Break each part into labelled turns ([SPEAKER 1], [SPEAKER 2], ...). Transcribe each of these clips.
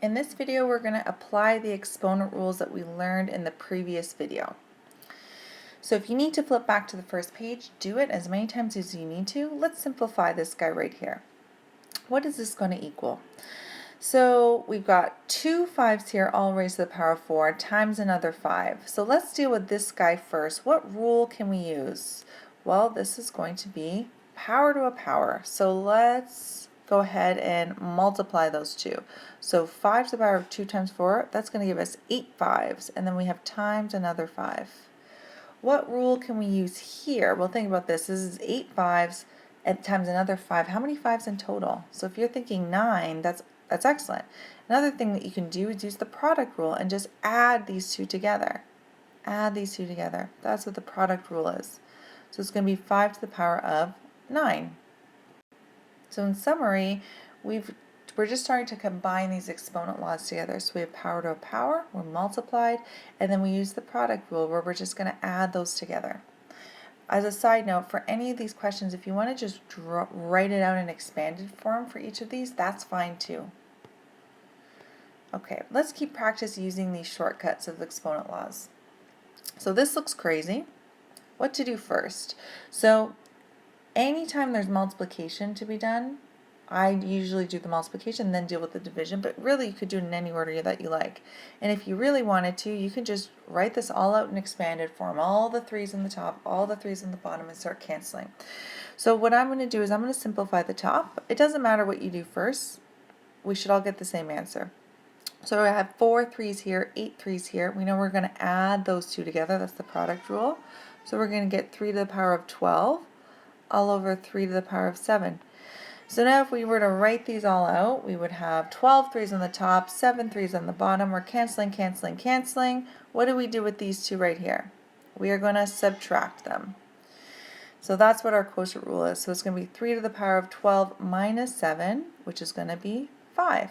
[SPEAKER 1] In this video, we're going to apply the exponent rules that we learned in the previous video. So if you need to flip back to the first page, do it as many times as you need to. Let's simplify this guy right here. What is this going to equal? So we've got two 5s here, all raised to the power of 4, times another 5. So let's deal with this guy first. What rule can we use? Well, this is going to be power to a power. So let's go ahead and multiply those two. So 5 to the power of 2 times 4, that's going to give us 8 5s. And then we have times another 5. What rule can we use here? Well, think about this. This is 8 5s and times another 5. How many 5s in total? So if you're thinking 9, that's excellent. Another thing that you can do is use the product rule and just add these two together. Add these two together. That's what the product rule is. So it's going to be 5 to the power of 9. So in summary, we're just starting to combine these exponent laws together. So we have power to a power, we're multiplied, and then we use the product rule where we're just going to add those together. As a side note, for any of these questions, if you want to just write it out in expanded form for each of these, that's fine too. Okay, let's keep practice using these shortcuts of exponent laws. So this looks crazy. What to do first? So anytime there's multiplication to be done, I usually do the multiplication and then deal with the division, but really you could do it in any order that you like. And if you really wanted to, you could just write this all out in expanded form, all the 3's in the top, all the 3's in the bottom, and start canceling. So what I'm going to do is I'm going to simplify the top. It doesn't matter what you do first. We should all get the same answer. So I have 4 3's here, 8 3's here. We know we're going to add those two together. That's the product rule. So we're going to get 3 to the power of 12 all over 3 to the power of 7. So now if we were to write these all out, we would have 12 3's on the top, 7 3's on the bottom. We're canceling, canceling, canceling. What do we do with these two right here? We are going to subtract them. So that's what our quotient rule is. So it's going to be 3 to the power of 12 minus 7, which is going to be 5.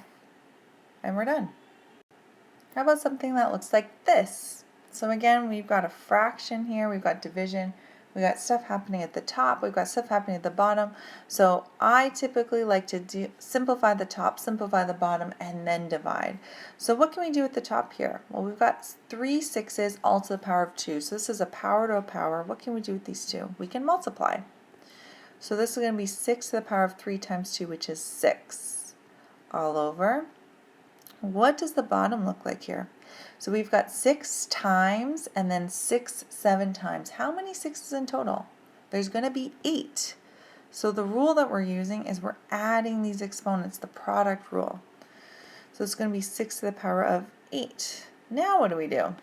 [SPEAKER 1] And we're done. How about something that looks like this? So again, we've got a fraction here, we've got division, we've got stuff happening at the top, we've got stuff happening at the bottom. So I typically like to simplify the top, simplify the bottom, and then divide. So what can we do at the top here? Well, we've got 3 6's all to the power of 2. So this is a power to a power. What can we do with these two? We can multiply. So this is going to be 6 to the power of 3 times 2, which is 6, all over. What does the bottom look like here? So we've got 6 times and then 6 7 times. How many 6's in total? There's going to be 8. So the rule that we're using is we're adding these exponents, the product rule. So it's going to be 6 to the power of 8. Now what do we do?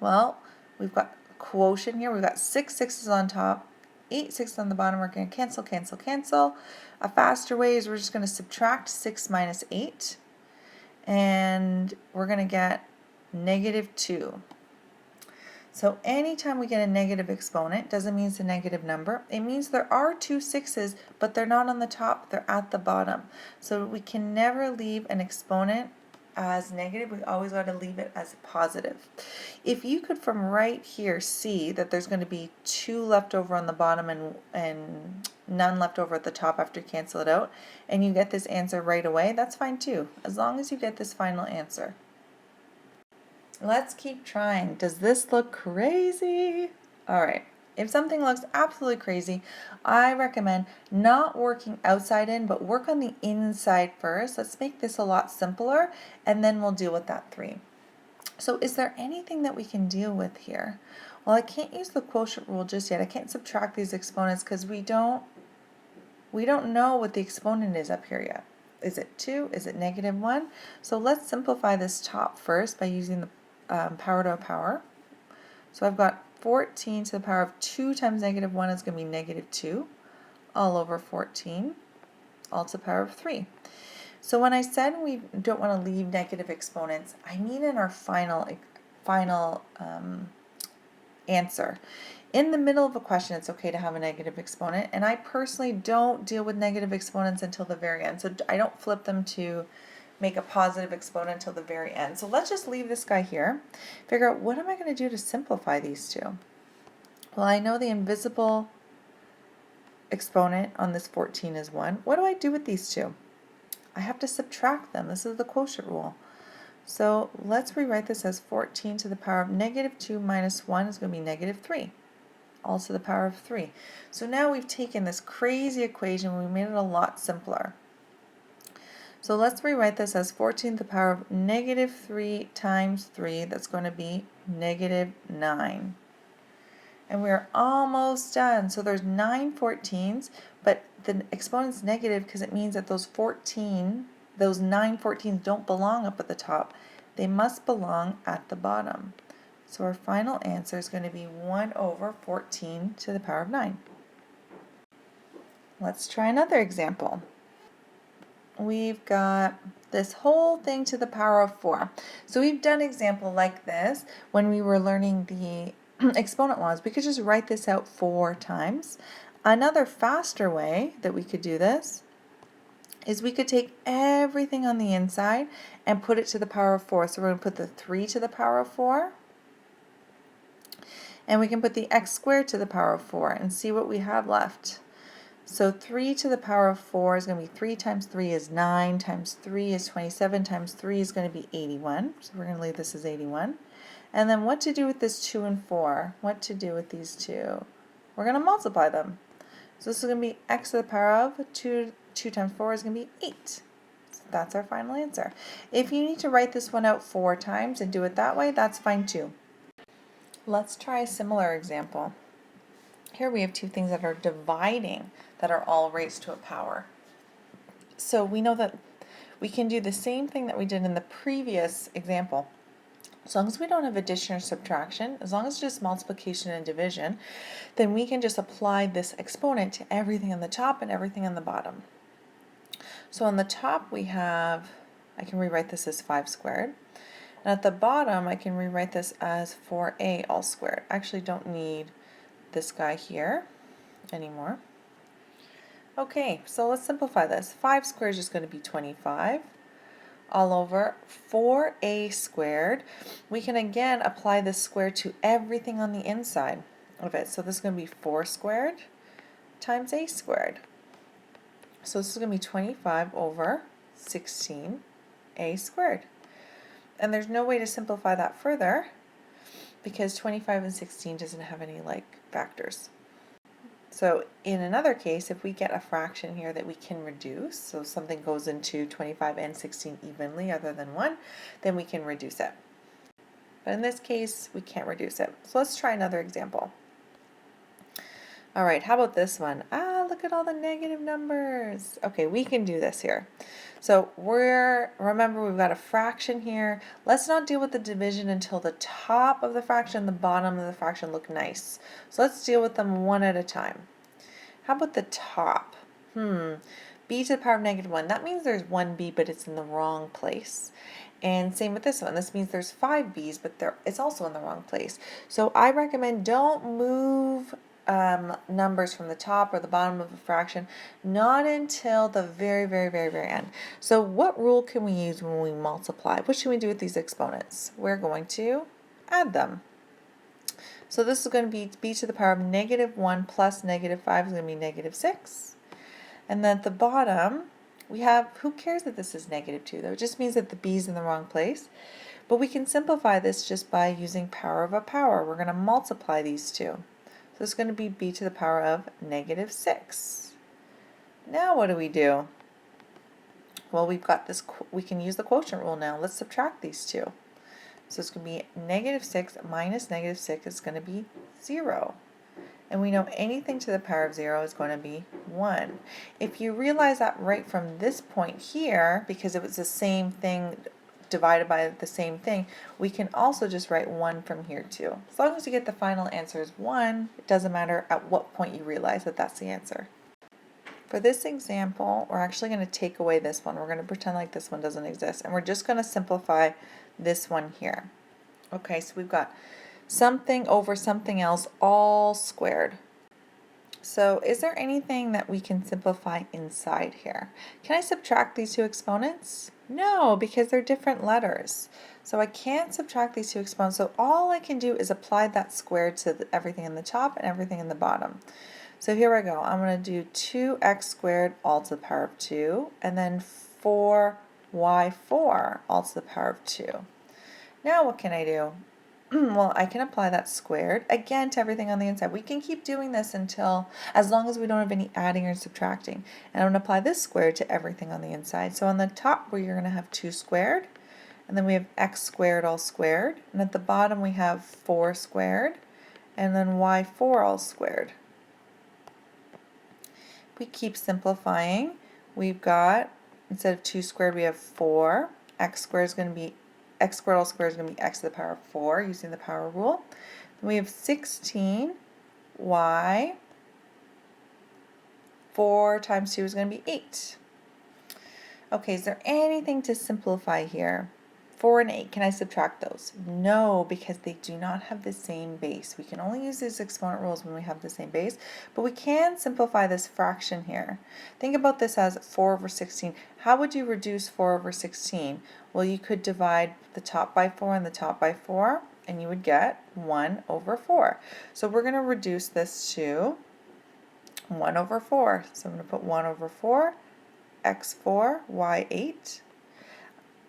[SPEAKER 1] Well, we've got quotient here. We've got 6 6's on top, 8 6's on the bottom. We're going to cancel, cancel, cancel. A faster way is we're just going to subtract 6 minus 8. And we're going to get -2. So anytime we get a negative exponent, doesn't mean it's a negative number. It means there are 2 6's, but they're not on the top, they're at the bottom. So we can never leave an exponent as negative, we always got to leave it as positive. If you could from right here see that there's going to be 2 left over on the bottom and none left over at the top after you cancel it out, and you get this answer right away, that's fine too, as long as you get this final answer. Let's keep trying. Does this look crazy? All right. If something looks absolutely crazy, I recommend not working outside in, but work on the inside first. Let's make this a lot simpler, and then we'll deal with that 3. So is there anything that we can deal with here? Well, I can't use the quotient rule just yet. I can't subtract these exponents because we don't know what the exponent is up here yet. Is it 2? Is it -1? So let's simplify this top first by using the power to a power. So I've got 14 to the power of 2 times -1 is going to be -2 all over 14 all to the power of 3. So when I said we don't want to leave negative exponents, I mean in our final answer. In the middle of a question, it's okay to have a negative exponent, and I personally don't deal with negative exponents until the very end. So I don't flip them to make a positive exponent until the very end. So let's just leave this guy here. Figure out what am I going to do to simplify these two. Well, I know the invisible exponent on this 14 is 1. What do I do with these two? I have to subtract them. This is the quotient rule. So let's rewrite this as 14 to the power of negative 2 minus 1 is going to be negative 3, all to the power of 3. So now we've taken this crazy equation and we made it a lot simpler. So let's rewrite this as 14 to the power of negative 3 times 3. That's going to be negative 9. And we're almost done. So there's 9 14s, but the exponent's negative because it means that those 9 14s don't belong up at the top. They must belong at the bottom. So our final answer is going to be 1 over 14 to the power of 9. Let's try another example. We've got this whole thing to the power of 4. So we've done an example like this when we were learning the exponent laws. We could just write this out 4 times. Another faster way that we could do this is we could take everything on the inside and put it to the power of 4. So we're going to put the 3 to the power of 4. And we can put the x squared to the power of 4 and see what we have left. So 3 to the power of 4 is going to be 3 times 3 is 9, times 3 is 27, times 3 is going to be 81. So we're going to leave this as 81. And then what to do with this 2 and 4? What to do with these two? We're going to multiply them. So this is going to be x to the power of 2 times 4 is going to be 8. So that's our final answer. If you need to write this one out 4 times and do it that way, that's fine too. Let's try a similar example. Here we have two things that are dividing that are all raised to a power. So we know that we can do the same thing that we did in the previous example. As long as we don't have addition or subtraction, as long as it's just multiplication and division, then we can just apply this exponent to everything on the top and everything on the bottom. So on the top we have, I can rewrite this as 5 squared. And at the bottom I can rewrite this as 4a all squared. I actually don't need this guy here anymore. Okay, so let's simplify this. 5 squared is just going to be 25 all over 4a squared. We can again apply this square to everything on the inside of it. So this is going to be 4 squared times a squared. So this is going to be 25 over 16a squared. And there's no way to simplify that further because 25 and 16 doesn't have any like factors. So in another case, if we get a fraction here that we can reduce, so something goes into 25 and 16 evenly other than 1, then we can reduce it. But in this case, we can't reduce it. So let's try another example. All right, how about this one? Look at all the negative numbers. Okay, we can do this here. So remember we've got a fraction here. Let's not deal with the division until the top of the fraction and the bottom of the fraction look nice. So let's deal with them one at a time. How about the top? B to the power of negative 1. That means there's 1b, but it's in the wrong place. And same with this one. This means there's 5 b's, but it's also in the wrong place. So I recommend don't move numbers from the top or the bottom of a fraction, not until the very, very, very, very end. So what rule can we use when we multiply? What should we do with these exponents? We're going to add them. So this is going to be b to the power of negative 1 plus negative 5 is going to be negative 6. And then at the bottom, we have, who cares that this is negative 2 though? It just means that the b is in the wrong place. But we can simplify this just by using power of a power. We're going to multiply these two. So it's going to be b to the power of negative 6. Now what do we do? Well, we've got this, we can use the quotient rule now. Let's subtract these two. So it's going to be negative 6 minus negative 6 is going to be 0. And we know anything to the power of 0 is going to be 1. If you realize that right from this point here, because it was the same thing divided by the same thing, we can also just write 1 from here too. As long as you get the final answer is 1, it doesn't matter at what point you realize that that's the answer. For this example, we're actually going to take away this one. We're going to pretend like this one doesn't exist, and we're just going to simplify this one here. Okay, so we've got something over something else all squared. So is there anything that we can simplify inside here? Can I subtract these two exponents? No, because they're different letters. So I can't subtract these two exponents. So all I can do is apply that square to everything in the top and everything in the bottom. So here I go. I'm going to do 2x squared all to the power of 2, and then 4y4 all to the power of 2. Now what can I do? Well, I can apply that squared again to everything on the inside. We can keep doing this until, as long as we don't have any adding or subtracting. And I'm going to apply this squared to everything on the inside. So on the top where you're going to have 2 squared, and then we have x squared all squared, and at the bottom we have 4 squared, and then y4 all squared. We keep simplifying. We've got, instead of 2 squared, we have 4. X squared is going to be, x squared all squared is going to be x to the power of 4 using the power rule. Then we have 16. Y. 4 times 2 is going to be 8. Okay, is there anything to simplify here? 4 and 8, can I subtract those? No, because they do not have the same base. We can only use these exponent rules when we have the same base, but we can simplify this fraction here. Think about this as 4 over 16. How would you reduce 4 over 16? Well, you could divide the top by 4 and the top by 4, and you would get 1 over 4. So we're going to reduce this to 1 over 4. So I'm going to put 1 over 4, x4, y8.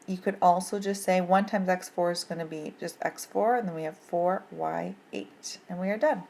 [SPEAKER 1] You could also just say 1 times x4 is going to be just x4, and then we have 4y8, and we are done.